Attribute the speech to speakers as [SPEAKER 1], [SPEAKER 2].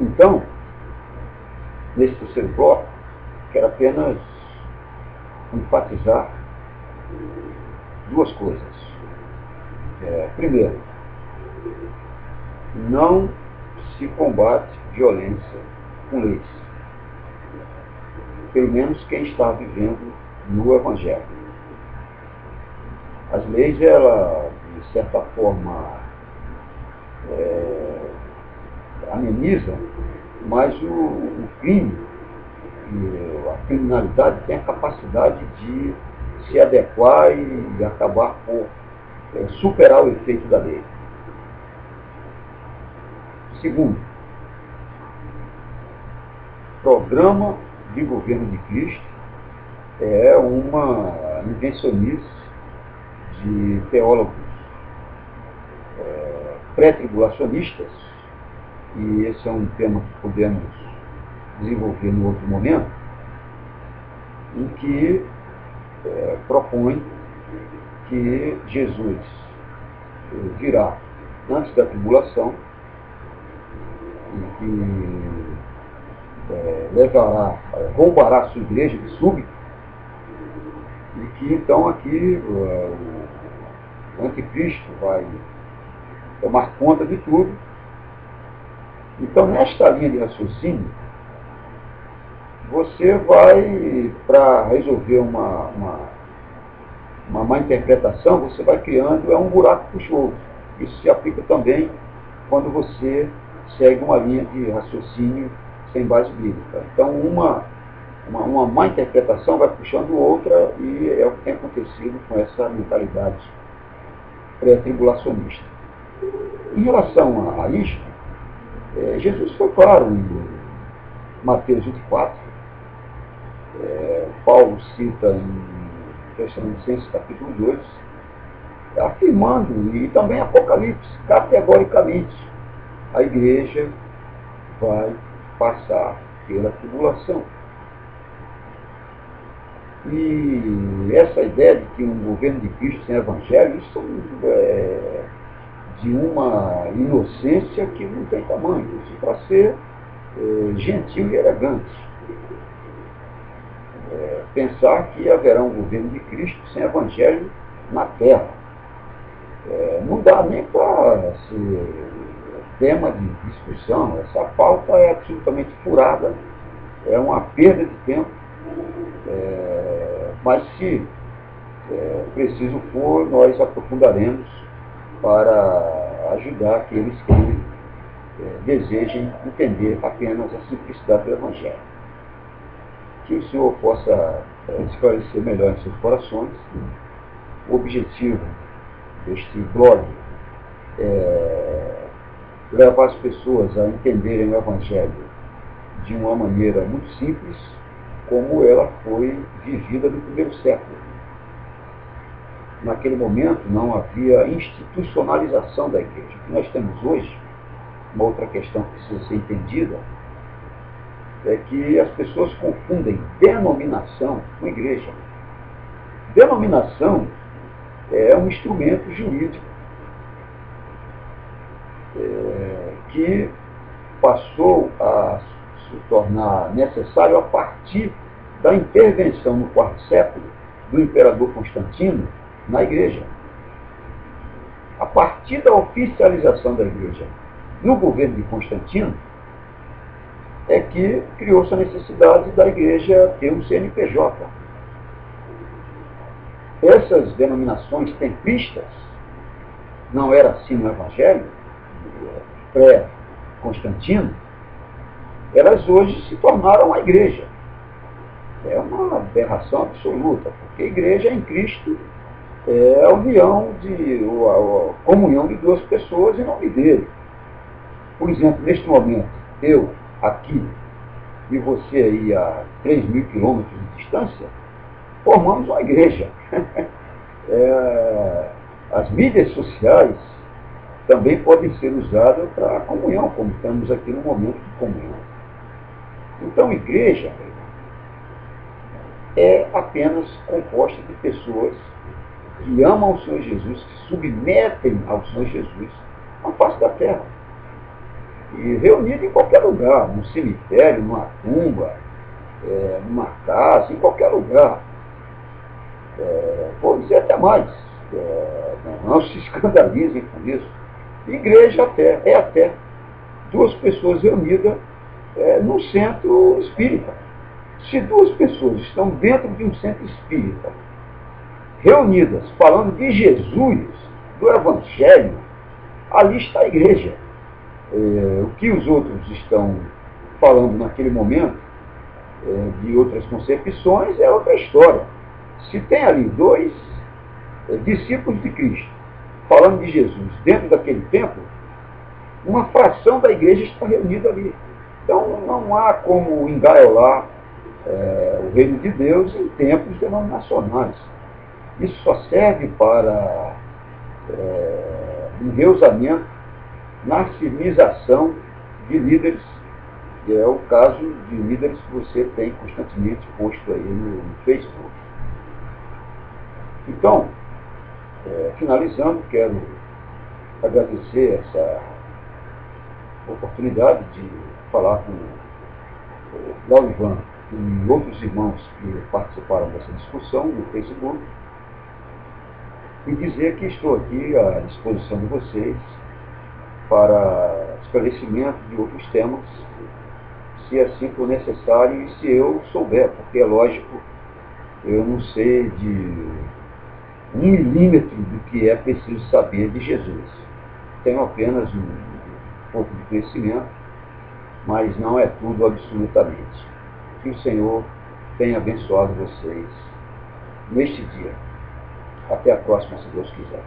[SPEAKER 1] Então, nesse terceiro bloco, quero apenas enfatizar duas coisas. Primeiro, não se combate violência com leis. Pelo menos quem está vivendo no Evangelho. As leis, ela, de certa forma, amenizam, mas o crime, a criminalidade tem a capacidade de se adequar e acabar por superar o efeito da lei. Segundo, programa de governo de Cristo é uma invencionice de teólogos pré-tribulacionistas, e esse é um tema que podemos desenvolver em outro momento, em que propõe que Jesus virá antes da tribulação e que roubará a sua igreja de súbito, e que então aqui o anticristo vai tomar conta de tudo. Então, nesta linha de raciocínio, você vai, para resolver uma má interpretação, você vai criando um buraco para o outro. Isso se aplica também quando você segue uma linha de raciocínio sem base bíblica. Então, uma má interpretação vai puxando outra, e é o que tem acontecido com essa mentalidade pré-tribulacionista. Em relação a isto, Jesus foi claro em Mateus 24, Paulo cita em Tessalonicenses capítulo 2, afirmando, e também Apocalipse, categoricamente, a igreja vai passar pela tribulação. E essa ideia de que um governo de Cristo sem evangelho, isso é de uma inocência que não tem tamanho. Isso para ser gentil e elegante. Pensar que haverá um governo de Cristo sem evangelho na terra. Não dá nem para ser tema de discussão. Essa pauta é absolutamente furada, é uma perda de tempo, mas se preciso for, nós aprofundaremos para ajudar aqueles que desejem entender apenas a simplicidade do Evangelho. Que o Senhor possa esclarecer melhor em seus corações. O objetivo deste blog é levar as pessoas a entenderem o Evangelho de uma maneira muito simples, como ela foi vivida no primeiro século. Naquele momento não havia institucionalização da igreja. O que nós temos hoje, uma outra questão que precisa ser entendida, é que as pessoas confundem denominação com igreja. Denominação é um instrumento jurídico que passou a se tornar necessário a partir da intervenção no quarto século do imperador Constantino na igreja. A partir da oficialização da igreja no governo de Constantino, é que criou-se a necessidade da igreja ter um CNPJ. Essas denominações templistas, não era assim no Evangelho, pré-Constantino, elas hoje se tornaram a igreja. É uma aberração absoluta, porque a igreja em Cristo é a união, a comunhão de duas pessoas em nome dele. Por exemplo, neste momento, eu aqui e você aí a 3.000 quilômetros de distância, formamos uma igreja. As mídias sociais também podem ser usadas para a comunhão, como estamos aqui no momento de comunhão. Então, igreja é apenas composta de pessoas que amam o Senhor Jesus, que submetem ao Senhor Jesus na face da terra. E reunido em qualquer lugar, num cemitério, numa tumba, numa casa, em qualquer lugar. Vou dizer até mais, não se escandalizem com isso. Igreja é até duas pessoas reunidas num centro espírita. Se duas pessoas estão dentro de um centro espírita, reunidas, falando de Jesus, do Evangelho, ali está a igreja. O que os outros estão falando naquele momento, de outras concepções, é outra história. Se tem ali dois discípulos de Cristo falando de Jesus dentro daquele templo, uma fração da igreja está reunida ali. Então não há como engaiolar o reino de Deus em templos denominacionais. Isso só serve para endeusamento, narcisização de líderes, que é o caso de líderes que você tem constantemente posto aí no Facebook. Então, finalizando, quero agradecer essa oportunidade de falar com o Glaulivan e outros irmãos que participaram dessa discussão no Facebook e dizer que estou aqui à disposição de vocês para esclarecimento de outros temas, se assim for necessário e se eu souber, porque é lógico, eu não sei de 1 milímetro do que é preciso saber de Jesus. Tenho apenas um pouco de conhecimento, mas não é tudo absolutamente. Que o Senhor tenha abençoado vocês neste dia. Até a próxima, se Deus quiser.